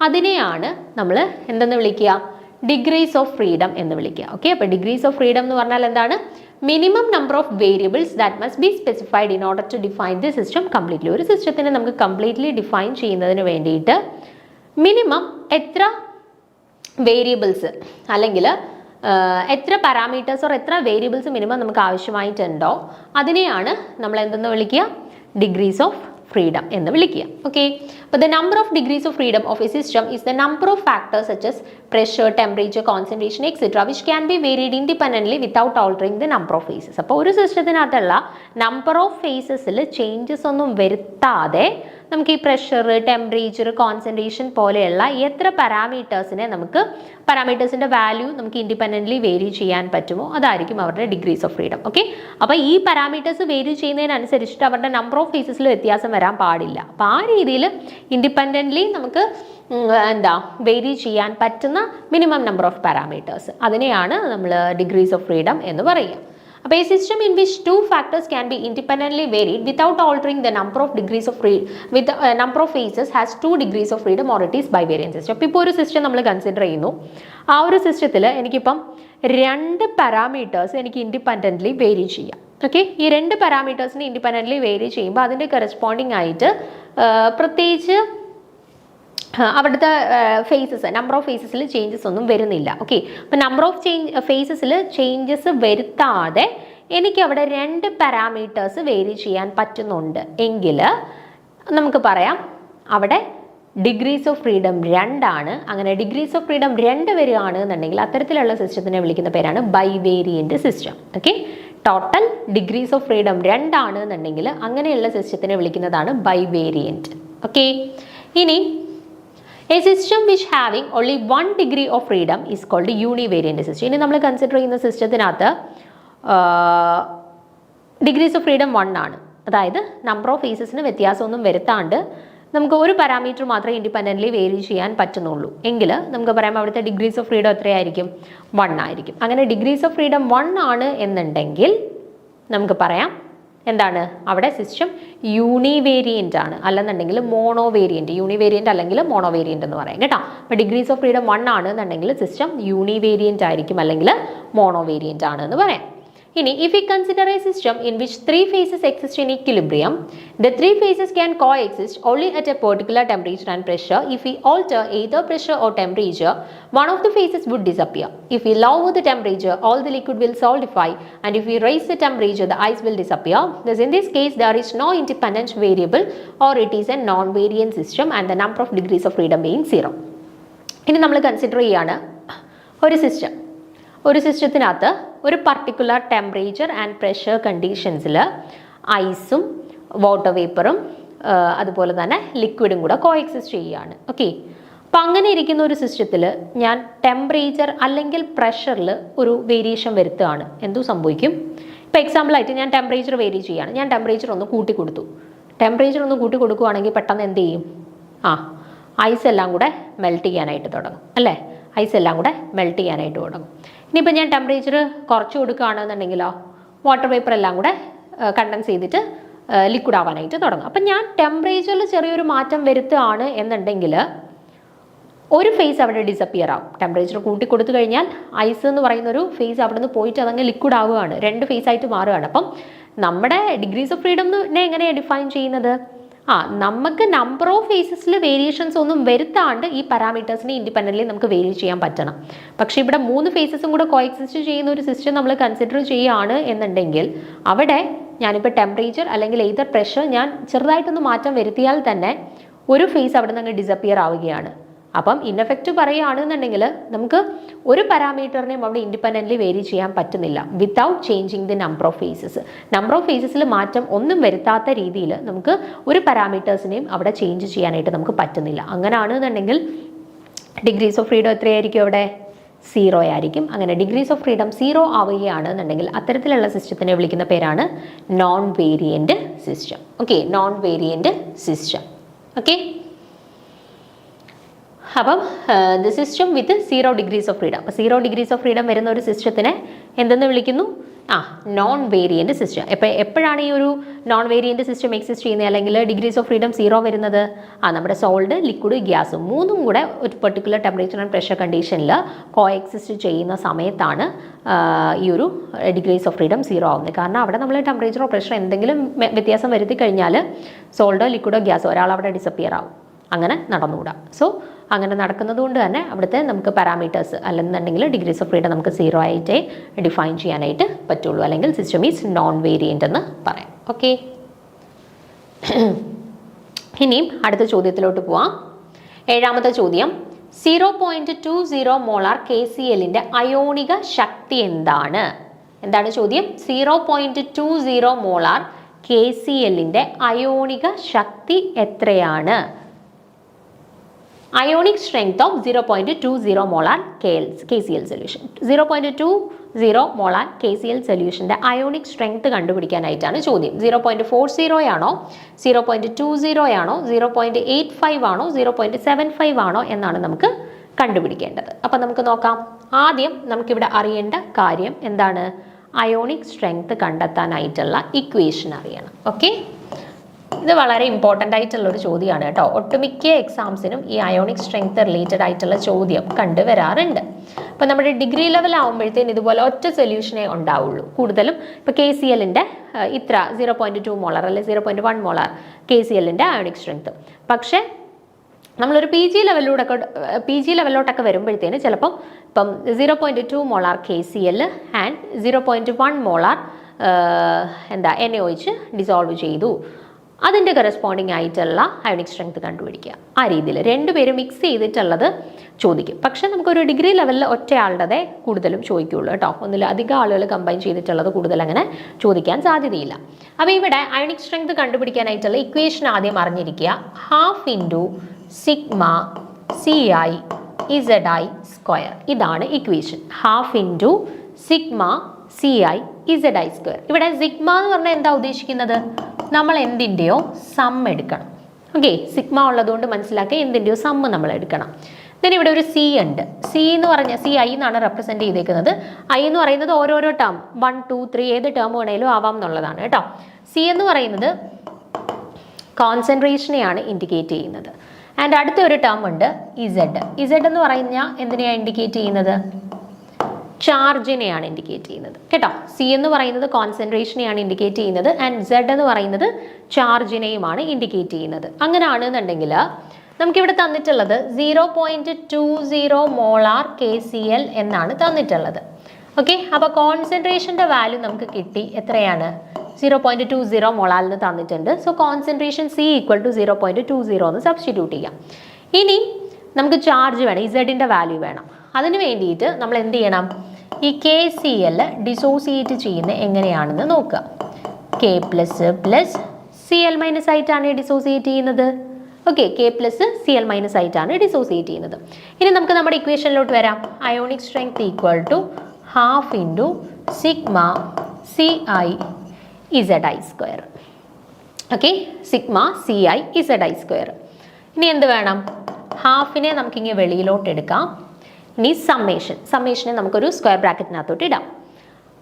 അതിനെയാണ് നമ്മൾ എന്തെന്ന് വിളിക്കുക? ഡിഗ്രീസ് ഓഫ് ഫ്രീഡം എന്ന് വിളിക്കുക. ഓക്കെ, അപ്പോൾ ഡിഗ്രീസ് ഓഫ് ഫ്രീഡം എന്ന് പറഞ്ഞാൽ എന്താണ്? Minimum number of variables that must be specified in order to define the system completely. ഒരു സിസ്റ്റത്തിനെ നമുക്ക് കംപ്ലീറ്റ്ലി ഡിഫൈൻ ചെയ്യുന്നതിന് വേണ്ടിയിട്ട് മിനിമം എത്ര വേരിയബിൾസ് അല്ലെങ്കിൽ എത്ര പാരാമീറ്റേഴ്സ് ഓർ എത്ര വേരിയബിൾസ് മിനിമം നമുക്ക് ആവശ്യമായിട്ടുണ്ടോ അതിനെയാണ് നമ്മൾ എന്തെന്ന് വിളിക്കുക? ഡിഗ്രീസ് ഓഫ് freedom എന്ന് വിളിക്കുക. ഓക്കെ, അപ്പോൾ the number of degrees of freedom of a system is the number of factors such as pressure, temperature, concentration, etc. which can be varied independently without altering the number of phases. അപ്പോൾ ഒരു സിസ്റ്റത്തിനകത്തുള്ള number of ഫേസസിൽ changes ഒന്നും വരുത്താതെ നമുക്ക് ഈ pressure, temperature, concentration പോലെയുള്ള എത്ര പാരാമീറ്റേഴ്സിനെ നമുക്ക് പാരാമീറ്റേഴ്സിൻ്റെ value നമുക്ക് ഇൻഡിപെൻഡൻ്റ്ലി വേരി ചെയ്യാൻ പറ്റുമോ അതായിരിക്കും അവരുടെ ഡിഗ്രീസ് ഓഫ് ഫ്രീഡം. ഓക്കെ, അപ്പോൾ ഈ പാരാമീറ്റേഴ്സ് വേരി ചെയ്യുന്നതിനനുസരിച്ചിട്ട് അവരുടെ നമ്പർ ഓഫ് ഫേസസിൽ വ്യത്യാസം വരാൻ പാടില്ല. അപ്പോൾ ആ രീതിയിൽ ഇൻഡിപെൻഡൻ്റ്ലി നമുക്ക് വേരി ചെയ്യാൻ പറ്റുന്ന മിനിമം നമ്പർ ഓഫ് പാരാമീറ്റേഴ്സ് അതിനെയാണ് നമ്മൾ ഡിഗ്രീസ് ഓഫ് ഫ്രീഡം എന്ന് പറയുക. അപ്പോൾ a system in which two factors can be independently varied without altering the number of degrees of freedom with number of phases has 2 degrees of freedom or it is bivariant system. അപ്പോൾ ഇപ്പോൾ ഒരു system നമ്മൾ consider ചെയ്യുന്നു. ആ ഒരു സിസ്റ്റത്തിൽ എനിക്കിപ്പം 2 parameters എനിക്ക് ഇൻഡിപെൻഡൻ്റ്ലി വേരി ചെയ്യാം. ഓക്കെ, ഈ 2 പാരാമീറ്റേഴ്സിന് ഇൻഡിപെൻഡൻ്റ്ലി വേരി ചെയ്യുമ്പോൾ അതിൻ്റെ കറസ്പോണ്ടിങ് ആയിട്ട് പ്രത്യേകിച്ച് അവിടുത്തെ ഫേസസ്, നമ്പർ ഓഫ് ഫേസസിൽ ചേഞ്ചസ് ഒന്നും വരുന്നില്ല. ഓക്കെ, അപ്പോൾ നമ്പർ ഓഫ് ഫേസസിൽ ചേഞ്ചസ് വരുത്താതെ എനിക്ക് അവിടെ 2 പാരാമീറ്റേഴ്സ് വേരി ചെയ്യാൻ പറ്റുന്നുണ്ട് എങ്കിൽ നമുക്ക് പറയാം അവിടെ ഡിഗ്രീസ് ഓഫ് ഫ്രീഡം 2 ആണ്. അങ്ങനെ ഡിഗ്രീസ് ഓഫ് ഫ്രീഡം 2 വരികയാണ് എന്നുണ്ടെങ്കിൽ അത്തരത്തിലുള്ള സിസ്റ്റത്തിനെ വിളിക്കുന്ന പേരാണ് bivariant system. Okay, total degrees of freedom 2 ആണ് എന്നുണ്ടെങ്കിൽ അങ്ങനെയുള്ള സിസ്റ്റത്തിനെ വിളിക്കുന്നതാണ് ബൈവേരിയൻ്റ്. ഓക്കെ, ഇനി a system which having only 1 degree of freedom is called univariant system. ഇനി നമ്മൾ കൺസിഡർ ചെയ്യുന്ന സിസ്റ്റത്തിനകത്ത് ഡിഗ്രീസ് ഓഫ് ഫ്രീഡം 1 ആണ്. അതായത് നമ്പർ ഓഫ് ഫേസസിന് വ്യത്യാസമൊന്നും വരുത്താണ്ട് നമുക്ക് ഒരു പാരാമീറ്റർ മാത്രമേ ഇൻഡിപെൻഡൻ്റ്ലി വേരി ചെയ്യാൻ പറ്റുന്നുള്ളൂ എങ്കിൽ നമുക്ക് പറയാം അവിടുത്തെ ഡിഗ്രീസ് ഓഫ് ഫ്രീഡം എത്രയായിരിക്കും? 1 ആയിരിക്കും. അങ്ങനെ ഡിഗ്രീസ് ഓഫ് ഫ്രീഡം 1 ആണ് എന്നുണ്ടെങ്കിൽ നമുക്ക് പറയാം എന്താണ് അവിടെ സിസ്റ്റം യൂണിവേരിയൻ്റ് ആണ്, അല്ലെന്നുണ്ടെങ്കിൽ മോണോവേരിയൻ്റ്. യൂണിവേരിയൻ്റ് അല്ലെങ്കിൽ മോണോവേരിയൻ്റ് എന്ന് പറയാം കേട്ടോ. അപ്പോൾ ഡിഗ്രീസ് ഓഫ് ഫ്രീഡം 1 ആണ് എന്നുണ്ടെങ്കിൽ സിസ്റ്റം യൂണിവേരിയൻ്റ് ആയിരിക്കും അല്ലെങ്കിൽ മോണോവേരിയൻ്റ് ആണ് എന്ന് പറയാം. ഇനി if we consider a system in which 3 phases exist in equilibrium, the 3 phases can coexist only at a particular temperature and pressure. If we alter either pressure or temperature, one of the phases would disappear. If we lower the temperature, all the liquid will solidify, and if we raise the temperature, the ice will disappear. Thus, in this case, there is no independent variable, or it is a non-variant system, and the number of degrees of freedom being 0. ഇനി നമ്മൾ consider ചെയ്യാണ് ഒരു സിസ്റ്റത്തിനകത്ത് ഒരു particular temperature and pressure കണ്ടീഷൻസിൽ ഐസും water വേപ്പറും അതുപോലെ തന്നെ ലിക്വിഡും കൂടെ കോഎക്സിസ്റ്റ് ചെയ്യുകയാണ്. ഓക്കെ, അപ്പം അങ്ങനെ ഇരിക്കുന്ന ഒരു സിസ്റ്റത്തിൽ ഞാൻ ടെമ്പറേച്ചർ അല്ലെങ്കിൽ പ്രഷറിൽ ഒരു വേരിയേഷൻ വരുത്തുകയാണ്. എന്തു സംഭവിക്കും? ഇപ്പോൾ എക്സാമ്പിളായിട്ട് ഞാൻ ടെമ്പറേച്ചർ വേരി ചെയ്യുകയാണ്. ഞാൻ ടെമ്പറേച്ചർ ഒന്ന് കൂട്ടി കൊടുക്കുകയാണെങ്കിൽ പെട്ടെന്ന് എന്ത് ചെയ്യും? ഐസ് എല്ലാം കൂടെ മെൽറ്റ് ചെയ്യാനായിട്ട് തുടങ്ങും അല്ലേ? ഐസ് എല്ലാം കൂടെ മെൽറ്റ് ചെയ്യാനായിട്ട് തുടങ്ങും. ഇനിയിപ്പോൾ ഞാൻ ടെമ്പറേച്ചർ കുറച്ച് കൊടുക്കുകയാണെന്നുണ്ടെങ്കിലോ വാട്ടർ വേപ്പർ എല്ലാം കൂടെ കണ്ടൻസ് ചെയ്തിട്ട് ലിക്വിഡ് ആവാനായിട്ട് തുടങ്ങും. അപ്പം ഞാൻ ടെമ്പറേച്ചറിൽ ചെറിയൊരു മാറ്റം വരുത്തുകയാണ് എന്നുണ്ടെങ്കിൽ ഒരു ഫേസ് അവിടെ ഡിസപ്പിയർ ആവും. ടെമ്പറേച്ചർ കൂട്ടി കൊടുത്തു കഴിഞ്ഞാൽ ഐസ് എന്ന് പറയുന്ന ഒരു ഫേസ് അവിടെ നിന്ന് പോയിട്ട് അതങ്ങ് ലിക്വിഡ് ആവുകയാണ്, 2 ഫേസ് ആയിട്ട് മാറുകയാണ്. അപ്പം നമ്മുടെ ഡിഗ്രീസ് ഓഫ് ഫ്രീഡംനെ എങ്ങനെയാണ് ഡിഫൈൻ ചെയ്യുന്നത്? നമുക്ക് നമ്പർ ഓഫ് ഫേസസിൽ വേരിയേഷൻസ് ഒന്നും വരുത്താണ്ട് ഈ പാരാമീറ്റേഴ്സിനെ ഇൻഡിപെൻഡൻ്റ്ലി നമുക്ക് വേരി ചെയ്യാൻ പറ്റണം. പക്ഷേ ഇവിടെ 3 ഫേസസും കൂടെ കോഎക്സിസ്റ്റ് ചെയ്യുന്ന ഒരു സിസ്റ്റം നമ്മൾ കൺസിഡർ ചെയ്യുകയാണ് എന്നുണ്ടെങ്കിൽ അവിടെ ഞാനിപ്പോൾ ടെമ്പറേച്ചർ അല്ലെങ്കിൽ എയ്തർ പ്രഷർ ഞാൻ ചെറുതായിട്ടൊന്ന് മാറ്റം വരുത്തിയാൽ തന്നെ ഒരു ഫേസ് അവിടെ നിന്ന് ഡിസപ്പിയർ ആവുകയാണ്. അപ്പം ഇൻഎഫക്റ്റ് പറയുകയാണെന്നുണ്ടെങ്കിൽ നമുക്ക് ഒരു പാരാമീറ്ററിനെയും അവിടെ ഇൻഡിപെൻഡൻ്റ്ലി വേരി ചെയ്യാൻ പറ്റുന്നില്ല without changing the number of phases. Number of ഫേസസിൽ മാറ്റം ഒന്നും വരുത്താത്ത രീതിയിൽ നമുക്ക് ഒരു പാരാമീറ്റേഴ്സിനെയും അവിടെ ചേഞ്ച് ചെയ്യാനായിട്ട് നമുക്ക് പറ്റുന്നില്ല. അങ്ങനെയാണെന്നുണ്ടെങ്കിൽ ഡിഗ്രീസ് ഓഫ് ഫ്രീഡം എത്രയായിരിക്കും? അവിടെ 0 ആയിരിക്കും. അങ്ങനെ ഡിഗ്രീസ് ഓഫ് ഫ്രീഡം 0 ആവുകയാണെന്നുണ്ടെങ്കിൽ അത്തരത്തിലുള്ള സിസ്റ്റത്തിനെ വിളിക്കുന്ന പേരാണ് non variant system. Okay, non variant system. Okay, അപ്പം the system with 0 degrees of freedom. അപ്പോൾ 0 ഡിഗ്രീസ് ഓഫ് ഫ്രീഡം വരുന്ന ഒരു സിസ്റ്റത്തിനെ എന്തെന്ന് വിളിക്കുന്നു? Non variant system. എപ്പോഴാണ് ഈ ഒരു നോൺ വേരിയൻറ്റ് സിസ്റ്റം എക്സിസ്റ്റ് ചെയ്യുന്നത് അല്ലെങ്കിൽ ഡിഗ്രീസ് ഓഫ് ഫ്രീഡം 0 വരുന്നത്? നമ്മുടെ സോൾഡ്, ലിക്വിഡ്, ഗ്യാസ് മൂന്നും കൂടെ ഒരു പെർട്ടിക്കുലർ ടെമ്പറേച്ചർ ആൻഡ് പ്രഷർ കണ്ടീഷനിൽ കോഎക്സിസ്റ്റ് ചെയ്യുന്ന സമയത്താണ് ഈ ഒരു ഡിഗ്രീസ് ഓഫ് ഫ്രീഡം 0 ആവുന്നത്. കാരണം അവിടെ നമ്മൾ ടെമ്പറേച്ചറോ പ്രഷറോ എന്തെങ്കിലും വ്യത്യാസം വരുത്തി കഴിഞ്ഞാൽ സോൾഡോ, ലിക്വിഡോ, ഗ്യാസോ ഒരാൾ അവിടെ ഡിസപ്പിയർ ആവും. അങ്ങനെ നടന്നുകൂടാ. സോ അങ്ങനെ നടക്കുന്നത് കൊണ്ട് തന്നെ അവിടുത്തെ നമുക്ക് പാരാമീറ്റേഴ്സ് അല്ലെന്നുണ്ടെങ്കിൽ ഡിഗ്രീസ് ഓഫ് ഫ്രീഡം നമുക്ക് 0 ആയിട്ടേ ഡിഫൈൻ ചെയ്യാനായിട്ട് പറ്റുള്ളൂ, അല്ലെങ്കിൽ സിസ്റ്റം ഈസ് നോൺ വേരിയൻ്റ് എന്ന് പറയാം. ഓക്കെ, ഇനിയും അടുത്ത ചോദ്യത്തിലോട്ട് പോവാം. 7ാമത്തെ ചോദ്യം, 0.20 മോളാർ KClന്റെ അയോണിക ശക്തി എന്താണ്? എന്താണ് ചോദ്യം? 0.20 മോളാർ KClന്റെ അയോണിക ശക്തി എത്രയാണ്? Ionic strength of 0.20 molar KCl solution. 0.20 molar KCl solutionന്റെ അയോണിക് സ്ട്രെങ്ത് കണ്ടുപിടിക്കാനായിട്ടാണ് ചോദ്യം. 0.40 ആണോ, 0.20 ആണോ, 0.85 ആണോ, 0.75 ആണോ എന്നാണ് നമുക്ക് കണ്ടുപിടിക്കേണ്ടത്. അപ്പം നമുക്ക് നോക്കാം. ആദ്യം നമുക്കിവിടെ അറിയേണ്ട കാര്യം എന്താണ്? അയോണിക് സ്ട്രെങ്ത് കണ്ടെത്താനായിട്ടുള്ള ഇക്വേഷൻ അറിയണം. ഓക്കെ, ഇത് വളരെ ഇമ്പോർട്ടൻ്റ് ആയിട്ടുള്ളൊരു ചോദ്യമാണ് കേട്ടോ. ഒട്ടുമിക്ക എക്സാംസിനും ഈ അയോണിക് സ്ട്രെങ്ത് റിലേറ്റഡ് ആയിട്ടുള്ള ചോദ്യം കണ്ടുവരാറുണ്ട്. അപ്പോൾ നമ്മുടെ ഡിഗ്രി ലെവൽ ആകുമ്പോഴത്തേന് ഇതുപോലെ ഒറ്റ സൊല്യൂഷനേ ഉണ്ടാവുള്ളൂ. കൂടുതലും ഇപ്പോൾ KClന്റെ ഇത്ര 0.2 മോളാർ അല്ലെങ്കിൽ 0.1 മോളാർ KClന്റെ അയോണിക് സ്ട്രെങ്ത്. പക്ഷേ നമ്മളൊരു PG ലെവലിലോട്ടൊക്കെ വരുമ്പോഴത്തേന് ചിലപ്പം ഇപ്പം 0.2 molar KCl and 0.1 molar NaOH dissolve ചെയ്തു, അതിൻ്റെ കറസ്പോണ്ടിങ് ആയിട്ടുള്ള അയോണിക് സ്ട്രെങ്ത് കണ്ടുപിടിക്കുക. ആ രീതിയിൽ രണ്ടുപേരും മിക്സ് ചെയ്തിട്ടുള്ളത് ചോദിക്കും. പക്ഷേ നമുക്കൊരു ഡിഗ്രി ലെവലിൽ ഒറ്റയാളുടെ കൂടുതലും ചോദിക്കുകയുള്ളൂ കേട്ടോ. ഒന്നിലധികം ആളുകൾ കമ്പൈൻ ചെയ്തിട്ടുള്ളത് കൂടുതൽ അങ്ങനെ ചോദിക്കാൻ സാധ്യതയില്ല. അപ്പോൾ ഇവിടെ അയോണിക് സ്ട്രെങ്ത് കണ്ടുപിടിക്കാനായിട്ടുള്ള ഇക്വേഷൻ ആദ്യം അറിഞ്ഞിരിക്കുക. 1/2 സിഗ്മ CI ZI സ്ക്വയർ. ഇതാണ് equation. 1/2 sigma CI ZI square. ഇവിടെ സിഗ്മ എന്ന് പറഞ്ഞാൽ എന്താ ഉദ്ദേശിക്കുന്നത്? നമ്മൾ എന്തിൻ്റെയോ സം എടുക്കണം. ഓക്കെ, സിഗ്മ ഉള്ളതുകൊണ്ട് മനസ്സിലാക്കുക എന്തിൻ്റെയോ സമ്മ് നമ്മൾ എടുക്കണം. then ഇവിടെ ഒരു C ഉണ്ട്. C എന്ന് പറഞ്ഞാൽ CI എന്നാണ് റെപ്രസെൻറ്റ് ചെയ്തേക്കുന്നത്. I എന്ന് പറയുന്നത് ഓരോരോ ടേം 1, 2, 3 ഏത് ടേം വേണേലും ആവാം എന്നുള്ളതാണ് കേട്ടോ. C എന്ന് പറയുന്നത് കോൺസെൻട്രേഷനെയാണ് ഇൻഡിക്കേറ്റ് ചെയ്യുന്നത്. ആൻഡ് അടുത്ത ഒരു ടേം ഉണ്ട് Z എന്ന് പറഞ്ഞാൽ എന്തിനെയാണ് ഇൻഡിക്കേറ്റ് ചെയ്യുന്നത്? ചാർജിനെയാണ് ഇൻഡിക്കേറ്റ് ചെയ്യുന്നത് കേട്ടോ. C എന്ന് പറയുന്നത് കോൺസെൻട്രേഷനെയാണ് ഇൻഡിക്കേറ്റ് ചെയ്യുന്നത് ആൻഡ് Z എന്ന് പറയുന്നത് ചാർജിനെയുമാണ് ഇൻഡിക്കേറ്റ് ചെയ്യുന്നത്. അങ്ങനെയാണെന്നുണ്ടെങ്കിൽ നമുക്കിവിടെ തന്നിട്ടുള്ളത് 0.20 മോളാർ KCl എന്നാണ് തന്നിട്ടുള്ളത്. ഓക്കെ, അപ്പോൾ കോൺസെൻട്രേഷൻ്റെ വാല്യൂ നമുക്ക് കിട്ടി. എത്രയാണ്? 0.20 മോളാറിന് തന്നിട്ടുണ്ട്. സോ കോൺസെൻട്രേഷൻ C = 0.20 എന്ന് സബ്സ്റ്റിറ്റ്യൂട്ട് ചെയ്യാം. ഇനി നമുക്ക് ചാർജ് വേണം, ഇസഡിൻ്റെ വാല്യൂ വേണം. അതിന് വേണ്ടിയിട്ട് നമ്മൾ എന്ത് ചെയ്യണം? ഈ KCl ഡിസോസിയേറ്റ് ചെയ്യുന്നത് എങ്ങനെയാണെന്ന് നോക്കുക. K++ Cl- ആയിട്ടാണ് ഡിസോസിയേറ്റ് ചെയ്യുന്നത്. ഓക്കെ, K+Cl- ആയിട്ടാണ് ഡിസോസിയേറ്റ് ചെയ്യുന്നത്. ഇനി നമുക്ക് നമ്മുടെ ഇക്വേഷനിലോട്ട് വരാം. Ionic strength = 1/2 sigma CI ZI square. Okay, sigma CI ZI square. ഇനി എന്ത് വേണം? ഹാഫിനെ നമുക്കിങ്ങനെ വെളിയിലോട്ട് എടുക്കാം. ഇനി സമ്മേഷനെ നമുക്കൊരു സ്ക്വയർ ബ്രാക്കറ്റിനകത്തോട്ട് ഇടാം.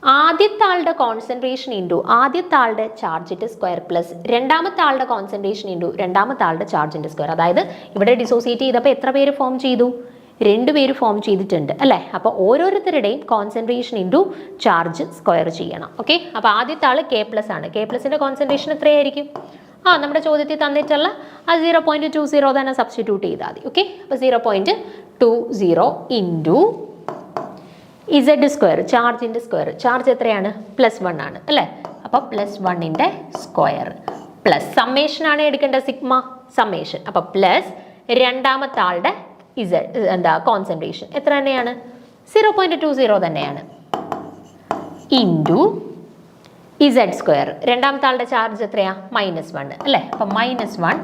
ആദ്യത്തെ ആളുടെ കോൺസെൻട്രേഷൻ ഇൻറ്റു ആദ്യത്തെ ആളുടെ ചാർജിൻ്റെ സ്ക്വയർ പ്ലസ് രണ്ടാമത്തെ ആളുടെ കോൺസെൻട്രേഷൻ ഇൻറ്റു രണ്ടാമത്തെ ആളുടെ ചാർജിൻ്റെ സ്ക്വയർ. അതായത് ഇവിടെ ഡിസോസിയേറ്റ് ചെയ്തപ്പോൾ എത്ര പേര് ഫോം ചെയ്തു? 2 പേര് ഫോം ചെയ്തിട്ടുണ്ട് അല്ലേ? അപ്പോൾ ഓരോരുത്തരുടെയും കോൺസെൻട്രേഷൻ ഇൻറ്റു ചാർജ് സ്ക്വയർ ചെയ്യണം. ഓക്കെ, അപ്പോൾ ആദ്യത്തെ ആൾ കെ പ്ലസ് ആണ്. കെ പ്ലസിൻ്റെ കോൺസെൻട്രേഷൻ എത്രയായിരിക്കും? നമ്മുടെ ചോദ്യത്തിൽ തന്നിട്ടുള്ള ആ 0.20 തന്നെ സബ്സ്റ്റിറ്റ്യൂട്ട് ചെയ്താൽ മതി. ഓക്കെ, അപ്പോൾ 0.20 ഇൻറ്റു ഇസഡ് സ്ക്വയർ, ചാർജിൻ്റെ സ്ക്വയർ. ചാർജ് എത്രയാണ്? +1 ആണ് അല്ലേ? അപ്പോൾ +1ൻ്റെ സ്ക്വയർ പ്ലസ് സമ്മേഷനാണ് എടുക്കേണ്ടത്, സിഗ്മ സമ്മേഷൻ. അപ്പോൾ പ്ലസ് രണ്ടാമത്തെ ആളുടെ കോൺസെൻട്രേഷൻ എത്ര തന്നെയാണ്? 0.20 തന്നെയാണ്. ഇൻറ്റു ഇസഡ് സ്ക്വയർ, രണ്ടാമത്തെ ആളുടെ ചാർജ് എത്രയാ? -1 അല്ലേ? അപ്പം -1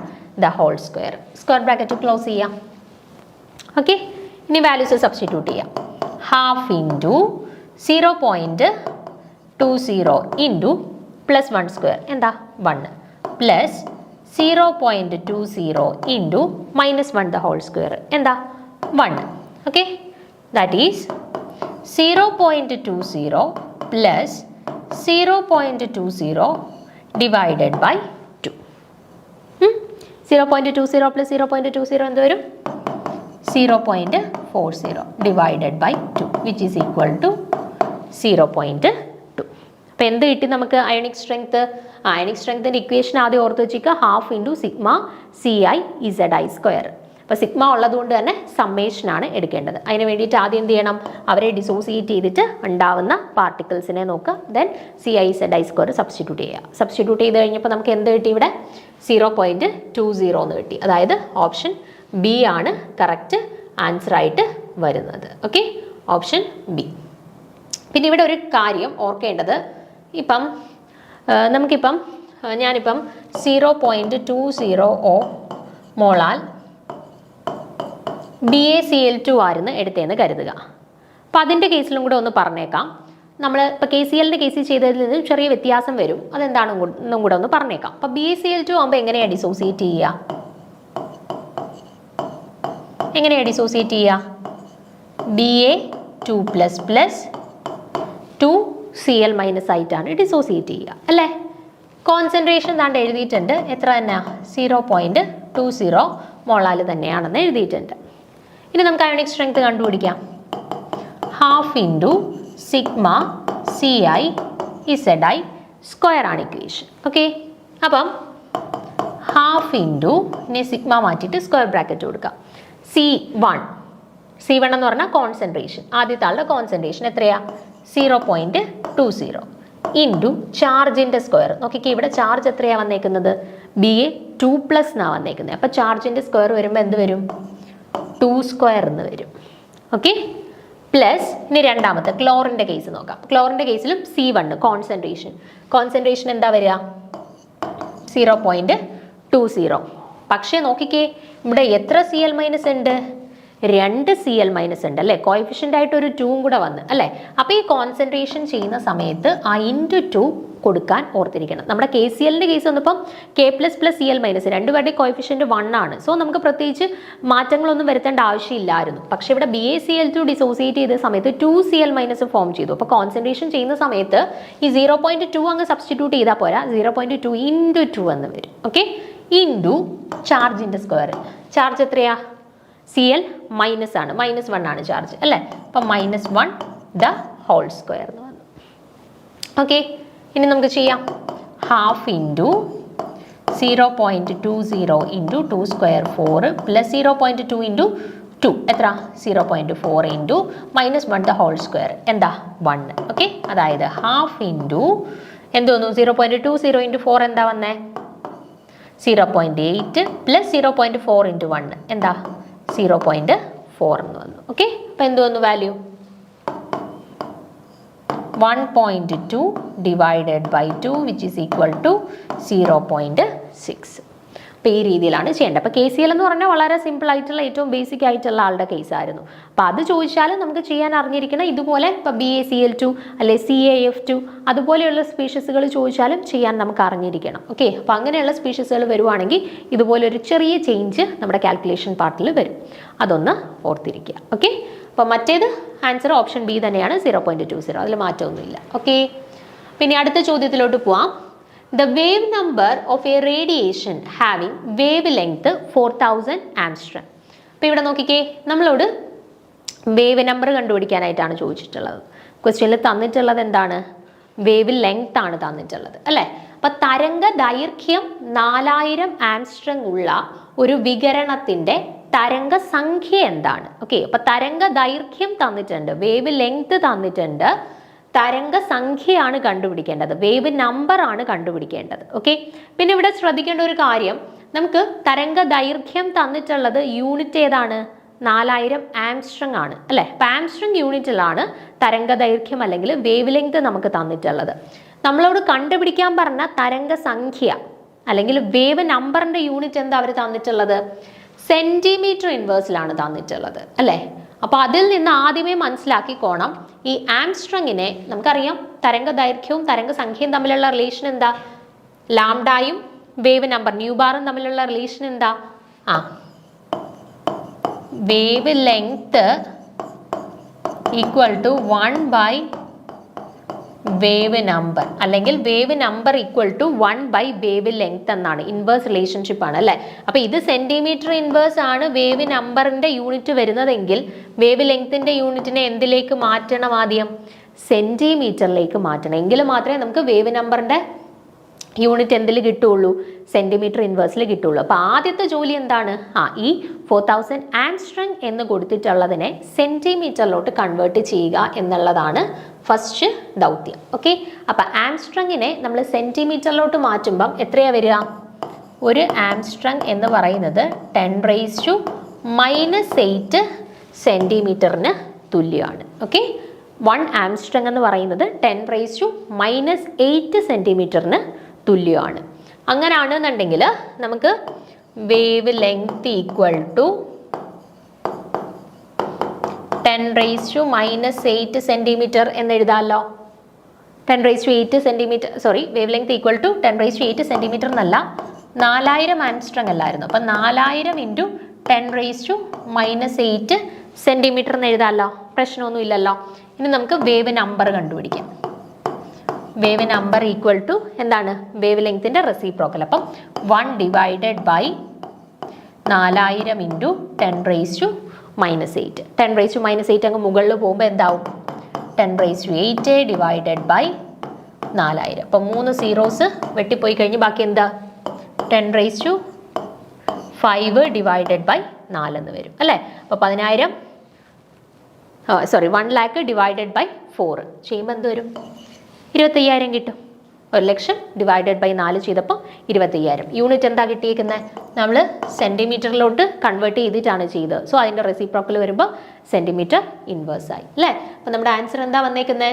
the whole square. Square bracket close ചെയ്യാം. ഓക്കെ, ഇനി വാല്യൂസ് സബ്സ്റ്റിറ്റ്യൂട്ട് ചെയ്യാം. ഹാഫ് ഇൻറ്റു 0.20 ഇൻറ്റു +1 സ്ക്വയർ എന്താ? 1 plus 0.20 into -1 the whole square എന്താ? 1. Okay, that is 0.20 plus 0.20 divided by 2. 0.20 plus 0.20 എന്ത് വരും? 0.40 divided by 2 which is equal to 0.2. അപ്പോൾ എന്ത് കിട്ടി നമുക്ക്? Ionic strength. അയോണിക് സ്ട്രെങ്ത്തിൻ്റെ ഇക്വേഷൻ ആദ്യം ഓർത്ത് വെച്ചിരിക്കുക. Half into sigma CI ZI square. അപ്പോൾ സിഗ്മ ഉള്ളതുകൊണ്ട് തന്നെ സമ്മേഷനാണ് എടുക്കേണ്ടത്. അതിന് വേണ്ടിയിട്ട് ആദ്യം എന്ത് ചെയ്യണം? അവരെ ഡിസോസിയേറ്റ് ചെയ്തിട്ട് ഉണ്ടാവുന്ന പാർട്ടിക്കിൾസിനെ നോക്കുക. Then CI ZI square substitute ചെയ്യുക. സബ്സ്റ്റിറ്റ്യൂട്ട് ചെയ്ത് കഴിഞ്ഞപ്പോൾ നമുക്ക് എന്ത് കിട്ടി? ഇവിടെ 0.20 എന്ന് കിട്ടി. അതായത് ഓപ്ഷൻ B ആണ് കറക്റ്റ് ആൻസർ ആയിട്ട് വരുന്നത്. Okay, option B. പിന്നെ ഇവിടെ ഒരു കാര്യം ഓർക്കേണ്ടത്, ഞാനിപ്പം 0.20 മോളാൽ BaCl2 ആയിരുന്നു എടുത്തതെന്ന് കരുതുക. അപ്പം അതിൻ്റെ കേസിലും കൂടെ ഒന്ന് പറഞ്ഞേക്കാം. നമ്മൾ ഇപ്പോൾ KClൻ്റെ കേസിൽ ചെയ്തതിൽ നിന്ന് ചെറിയ വ്യത്യാസം വരും. അതെന്താണെന്നും കൂടെ ഒന്ന് പറഞ്ഞേക്കാം. അപ്പം BaCl2 ആകുമ്പോൾ എങ്ങനെയാണ് ഡിസോസിയേറ്റ് ചെയ്യുക? Ba2++ 2Cl- ആയിട്ടാണ് ഡിസോസിയേറ്റ് ചെയ്യുക അല്ലേ? കോൺസെൻട്രേഷൻ താണ്ട് എഴുതിയിട്ടുണ്ട്. എത്ര തന്നെ? 0.20 മോളാൽ തന്നെയാണെന്ന് എഴുതിയിട്ടുണ്ട്. ഇനി നമുക്ക് അയോണിക് സ്ട്രെങ്ത് കണ്ടുപിടിക്കാം. Half into sigma CI ZI square ആണ് ഇക്വേഷൻ. ഓക്കെ, അപ്പം ഹാഫ് ഇൻറ്റു, ഇനി സിഗ്മ മാറ്റിയിട്ട് സ്ക്വയർ ബ്രാക്കറ്റ് കൊടുക്കാം. C1 എന്ന് പറഞ്ഞാൽ കോൺസെൻട്രേഷൻ. ആദ്യത്തെ ആളുടെ കോൺസെൻട്രേഷൻ എത്രയാ? 0.20 ഇൻറ്റു ചാർജിൻ്റെ സ്ക്വയർ. നോക്കിക്കേ, ഇവിടെ ചാർജ് എത്രയാണ് വന്നേക്കുന്നത്? Ba2+ എന്നാണ് വന്നേക്കുന്നത്. അപ്പോൾ ചാർജിൻ്റെ സ്ക്വയർ വരുമ്പോൾ എന്ത് വരും? 2 സ്ക്വയർ എന്ന് വരും. ഓക്കെ, പ്ലസ് ഇനി രണ്ടാമത്തെ ക്ലോറിൻ്റെ കേസ് നോക്കാം. ക്ലോറിൻ്റെ കേസിലും C1 കോൺസെൻട്രേഷൻ എന്താ വരിക? 0.20. പക്ഷേ നോക്കിക്കേ, ഇവിടെ എത്ര Cl- ഉണ്ട്? 2 Cl- ഉണ്ട് അല്ലേ? കോഎഫിഷ്യൻ്റ് ആയിട്ട് ഒരു 2 കൂടെ വന്ന് അല്ലേ? അപ്പോൾ ഈ കോൺസെൻട്രേഷൻ ചെയ്യുന്ന സമയത്ത് ആ × 2 കൊടുക്കാൻ ഓർത്തിരിക്കണം. നമ്മുടെ KClൻ്റെ കേസ് വന്നപ്പം K++Cl- രണ്ടുപേരുടെ കോഎഫിഷ്യൻ്റ് 1 ആണ്. സോ നമുക്ക് പ്രത്യേകിച്ച് മാറ്റങ്ങളൊന്നും വരുത്തേണ്ട ആവശ്യമില്ലായിരുന്നു. പക്ഷേ ഇവിടെ BaCl2 ഡിസോസിയേറ്റ് ചെയ്ത സമയത്ത് 2 Cl- ഫോം ചെയ്തു. അപ്പോൾ കോൺസെൻട്രേഷൻ ചെയ്യുന്ന സമയത്ത് ഈ 0.2 അങ്ങ് സബ്സ്റ്റിറ്റ്യൂട്ട് ചെയ്താൽ പോരാ, 0.2 × 2 എന്ന് വരും. ഓക്കെ, ഇൻറ്റു ചാർജിൻ്റെ സ്ക്വയർ. ചാർജ് എത്രയാ? Cl- ആണ്, -1 ആണ് ചാർജ് അല്ലേ? അപ്പം -1 ദ ഹോൾ സ്ക്വയർ എന്ന് വന്നു. ഓക്കെ, ഇനി നമുക്ക് ചെയ്യാം. Half into 0.20 into 2 square 4 plus 0.2 into 2 എത്ര? 0.4 ഇൻറ്റു -1 ദ ഹോൾ സ്ക്വയർ എന്താ? 1. ഓക്കെ, അതായത് ഹാഫ് ഇൻറ്റു എന്ത് വന്നു? 0.20 ഇൻറ്റു 4 എന്താ വന്നേ? 0.8 പ്ലസ് 0.4 ഇൻറ്റു 1 എന്താ? 0.4 എന്ന് വന്നു. ഓക്കെ, അപ്പം എന്ത് വന്നു value? 1.2 divided by 2 which is equal to 0.6. അപ്പോൾ ഈ രീതിയിലാണ് ചെയ്യേണ്ടത്. അപ്പോൾ KCl എന്ന് പറഞ്ഞാൽ വളരെ സിമ്പിൾ ആയിട്ടുള്ള ഏറ്റവും ബേസിക് ആയിട്ടുള്ള ആളുടെ കേസായിരുന്നു. അപ്പോൾ അത് ചോദിച്ചാലും നമുക്ക് ചെയ്യാൻ അറിഞ്ഞിരിക്കണം. ഇതുപോലെ ഇപ്പോൾ BaCl2 അല്ലെ CaF2 അതുപോലെയുള്ള സ്പീഷീസുകൾ ചോദിച്ചാലും ചെയ്യാൻ നമുക്ക് അറിഞ്ഞിരിക്കണം. ഓക്കെ, അപ്പോൾ അങ്ങനെയുള്ള സ്പീഷീസുകൾ വരുവാണെങ്കിൽ ഇതുപോലൊരു ചെറിയ ചേഞ്ച് നമ്മുടെ കാൽക്കുലേഷൻ പാർട്ടിൽ വരും. അതൊന്ന് ഓർത്തിരിക്കുക. ഓക്കെ, അപ്പോൾ മറ്റേത് ആൻസർ ഓപ്ഷൻ ബി തന്നെയാണ് 0.20, അതിൽ മാറ്റമൊന്നുമില്ല. ഓക്കെ, പിന്നെ അടുത്ത ചോദ്യത്തിലോട്ട് പോവാം. The wave number of A radiation having wave length 4000 ആംസ്ട്രം. അപ്പോൾ ഇവിടെ നോക്കിക്കേ, നമ്മളോട് വേവ് നമ്പർ കണ്ടുപിടിക്കാനായിട്ടാണ് ചോദിച്ചിട്ടുള്ളത്. ക്വസ്റ്റ്യനിൽ തന്നിട്ടുള്ളത് എന്താണ്? വേവ് ലെങ്ത് ആണ് തന്നിട്ടുള്ളത് അല്ലേ. അപ്പം തരംഗ ദൈർഘ്യം 4000 ആംസ്ട്രം ഉള്ള ഒരു വികിരണത്തിൻ്റെ തരംഗ സംഖ്യ എന്താണ്? ഓക്കെ, അപ്പം തരംഗ ദൈർഘ്യം തന്നിട്ടുണ്ട്, വേവ് ലെങ്ത് തന്നിട്ടുണ്ട്, തരംഗ സംഖ്യയാണ് കണ്ടുപിടിക്കേണ്ടത്, വേവ് നമ്പർ ആണ് കണ്ടുപിടിക്കേണ്ടത്. ഓക്കെ, പിന്നെ ഇവിടെ ശ്രദ്ധിക്കേണ്ട ഒരു കാര്യം, നമുക്ക് തരംഗ ദൈർഘ്യം തന്നിട്ടുള്ളത് യൂണിറ്റ് ഏതാണ്? 4000 ആംസ്ട്രങ് ആണ് അല്ലേ. അപ്പം ആംസ്ട്രങ് യൂണിറ്റിലാണ് തരംഗ ദൈർഘ്യം അല്ലെങ്കിൽ വേവ് ലെങ്ത് നമുക്ക് തന്നിട്ടുള്ളത്. നമ്മളോട് കണ്ടുപിടിക്കാൻ പറഞ്ഞ തരംഗ സംഖ്യ അല്ലെങ്കിൽ വേവ് നമ്പറിന്റെ യൂണിറ്റ് എന്താ അവർ തന്നിട്ടുള്ളത്? സെന്റിമീറ്റർ ഇൻവേഴ്സിലാണ് തന്നിട്ടുള്ളത് അല്ലേ. അപ്പോൾ അതിൽ നിന്ന് ആദ്യമേ മനസ്സിലാക്കിക്കോണം, ഈ ആംസ്ട്രങ്ങിനെ നമുക്കറിയാം തരംഗ ദൈർഘ്യവും തരംഗ സംഖ്യയും തമ്മിലുള്ള റിലേഷൻ എന്താ? ലാംഡായും വേവ് നമ്പർ ന്യൂ ബാറും തമ്മിലുള്ള റിലേഷൻ എന്താ? Wavelength equal to 1 wave number, അല്ലെങ്കിൽ wave number equal to 1 wavelength എന്നാണ്. ഇൻവേഴ്സ് റിലേഷൻഷിപ്പ് ആണ് അല്ലേ. അപ്പോൾ ഇത് സെന്റിമീറ്റർ ഇൻവേഴ്സ് ആണ് വേവ് നമ്പറിന്റെ യൂണിറ്റ് വരുന്നതെങ്കിൽ വേവ് ലെങ്ത്തിന്റെ യൂണിറ്റിനെ എന്തിലേക്ക് മാറ്റണം? ആദ്യം സെന്റിമീറ്ററിലേക്ക് മാറ്റണം. എങ്കിൽ മാത്രമേ നമുക്ക് വേവ് നമ്പറിന്റെ യൂണിറ്റ് എന്തിൽ കിട്ടുള്ളൂ? സെന്റിമീറ്റർ ഇൻവേഴ്സിൽ കിട്ടുള്ളൂ. അപ്പോൾ ആദ്യത്തെ ജോലി എന്താണ്? ഈ 4000 ആംസ്ട്രങ് എന്ന് കൊടുത്തിട്ടുള്ളതിനെ സെന്റിമീറ്ററിലോട്ട് കൺവേർട്ട് ചെയ്യുക എന്നുള്ളതാണ് ഫസ്റ്റ് ദൗത്യം. ഓക്കെ, അപ്പോൾ ആംസ്ട്രങ്ങിനെ നമ്മൾ സെന്റിമീറ്ററിലോട്ട് മാറ്റുമ്പം എത്രയാ വരിക? ഒരു ആംസ്ട്രങ് എന്ന് പറയുന്നത് 10⁻⁻8 സെന്റിമീറ്ററിന് തുല്യമാണ്. ഓക്കെ, 1 ആംസ്ട്രങ് എന്ന് പറയുന്നത് 10⁻⁻8 സെന്റിമീറ്ററിന് തുല്യമാണ്. അങ്ങനെയാണെന്നുണ്ടെങ്കിൽ നമുക്ക് wavelength equal to 10⁻⁻8 centimetre എന്ന് എഴുതാമല്ലോ. 10⁻8 centimetre, sorry, wavelength equal to 10⁻8 centimetre എന്നല്ല, 4000 ആംസ്ട്രങ് അല്ലായിരുന്നു. അപ്പം 4000 ഇൻറ്റു 10⁻⁻8 സെന്റിമീറ്റർ എന്ന് എഴുതാമല്ലോ, പ്രശ്നമൊന്നും ഇല്ലല്ലോ. ഇനി നമുക്ക് വേവ് നമ്പർ കണ്ടുപിടിക്കാം. വേവ് നമ്പർ ഈക്വൽ ടു എന്താണ്? വേവ് ലെങ്ത്തിന്റെ റെസിപ്രോക്കൽ. അപ്പം 1 ഡിവൈഡഡ് ബൈ 4000 ഇൻറ്റു 10⁻⁻8. 10⁻⁻8 അങ്ങ് മുകളിൽ പോകുമ്പോൾ എന്താവും? 10⁻8 ഡിവൈഡഡ് ബൈ 4000. അപ്പം 3 സീറോസ് വെട്ടിപ്പോയി കഴിഞ്ഞ് ബാക്കി എന്താ? 10⁻5 ഡിവൈഡഡ് ബൈ 4 എന്ന് വരും അല്ലേ. അപ്പോൾ 1,000, 1 lakh ഡിവൈഡഡ് ബൈ 4 ചെയ്യുമ്പോൾ എന്ത് വരും? 25,000 കിട്ടും. 1,00,000 ഡിവൈഡഡ് ബൈ 4 ചെയ്തപ്പോൾ 25,000. യൂണിറ്റ് എന്താ കിട്ടിയേക്കുന്നത്? നമ്മൾ സെന്റിമീറ്ററിലോട്ട് കൺവേർട്ട് ചെയ്തിട്ടാണ് ചെയ്തത്. സോ അതിൻ്റെ റെസിപ്രോക്കൽ വരുമ്പോൾ സെന്റിമീറ്റർ ഇൻവേഴ്സ് ആയി അല്ലേ. അപ്പോൾ നമ്മുടെ ആൻസർ എന്താ വന്നേക്കുന്നത്?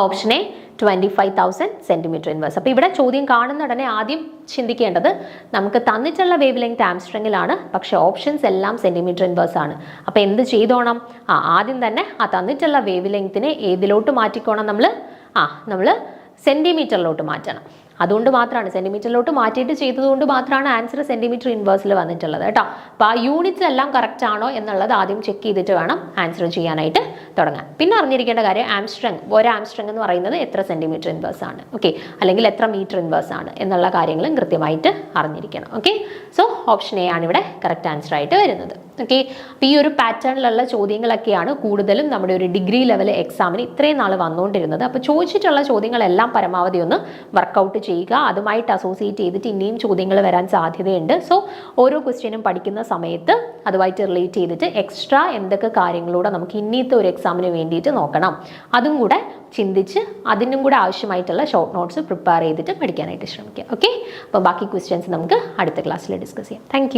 Option A 25,000 centimetre inverse. അപ്പോൾ ഇവിടെ ചോദ്യം കാണുന്ന ഉടനെ ആദ്യം ചിന്തിക്കേണ്ടത് നമുക്ക് തന്നിട്ടുള്ള വേവ് ലെങ്ത് ആംസ്ട്രങ്ങിലാണ്, പക്ഷേ ഓപ്ഷൻസ് എല്ലാം സെന്റിമീറ്റർ ഇൻവേഴ്സ് ആണ്. അപ്പോൾ എന്ത് ചെയ്തോണം? ആദ്യം തന്നെ ആ തന്നിട്ടുള്ള വേവ് ലെങ്ത്തിനെ ഏതിലോട്ട് മാറ്റിക്കോണം? നമ്മൾ സെന്റിമീറ്ററിലോട്ട് മാറ്റണം. അതുകൊണ്ട് മാത്രമാണ് സെന്റിമീറ്ററിലോട്ട് മാറ്റിയിട്ട് ചെയ്തതുകൊണ്ട് മാത്രമാണ് ആൻസർ സെന്റിമീറ്റർ ഇൻവേഴ്സിൽ വന്നിട്ടുള്ളത് കേട്ടോ. അപ്പോൾ ആ യൂണിറ്റ്സ് എല്ലാം കറക്റ്റ് ആണോ എന്നുള്ളത് ആദ്യം ചെക്ക് ചെയ്തിട്ട് വേണം ആൻസർ ചെയ്യാനായിട്ട് തുടങ്ങാൻ. പിന്നെ അറിഞ്ഞിരിക്കേണ്ട കാര്യം ആംസ്ട്രങ്, ഒരു ആംസ്ട്രങ് എന്ന് പറയുന്നത് എത്ര സെന്റിമീറ്റർ ഇൻവേഴ്സ് ആണ്, ഓക്കെ, അല്ലെങ്കിൽ എത്ര മീറ്റർ ഇൻവേഴ്സ് ആണ് എന്നുള്ള കാര്യങ്ങളും കൃത്യമായിട്ട് അറിഞ്ഞിരിക്കണം. ഓക്കെ, സോ ഓപ്ഷൻ എ ആണ് ഇവിടെ കറക്റ്റ് ആൻസർ ആയിട്ട് വരുന്നത്. ഓക്കെ, അപ്പോൾ ഈ ഒരു പാറ്റേണിലുള്ള ചോദ്യങ്ങളൊക്കെയാണ് കൂടുതലും നമ്മുടെ ഒരു ഡിഗ്രി ലെവൽ എക്സാമിന് ഇത്രയും നാൾ വന്നുകൊണ്ടിരുന്നത്. അപ്പോൾ ചോദിച്ചിട്ടുള്ള ചോദ്യങ്ങളെല്ലാം പരമാവധി ഒന്ന് വർക്കൗട്ട് ചെയ്യുക. അതുമായിട്ട് അസോസിയേറ്റ് ചെയ്തിട്ട് ഇനിയും ചോദ്യങ്ങൾ വരാൻ സാധ്യതയുണ്ട്. സോ ഓരോ ക്വസ്റ്റ്യനും പഠിക്കുന്ന സമയത്ത് അതുമായിട്ട് റിലേറ്റ് ചെയ്തിട്ട് എക്സ്ട്രാ എന്തൊക്കെ കാര്യങ്ങളൂടെ നമുക്ക് ഇന്നത്തെ ഒരു എക്സാമിന് വേണ്ടിയിട്ട് നോക്കണം, അതും കൂടെ ചിന്തിച്ച് അതിനും കൂടെ ആവശ്യമായിട്ടുള്ള ഷോർട്ട് നോട്ട്സ് പ്രിപ്പയർ ചെയ്തിട്ട് പഠിക്കാനായിട്ട് ശ്രമിക്കുക. ഓക്കെ, അപ്പോൾ ബാക്കി ക്വസ്റ്റ്യൻസ് നമുക്ക് അടുത്ത ക്ലാസ്സിൽ ഡിസ്കസ് ചെയ്യാം. താങ്ക്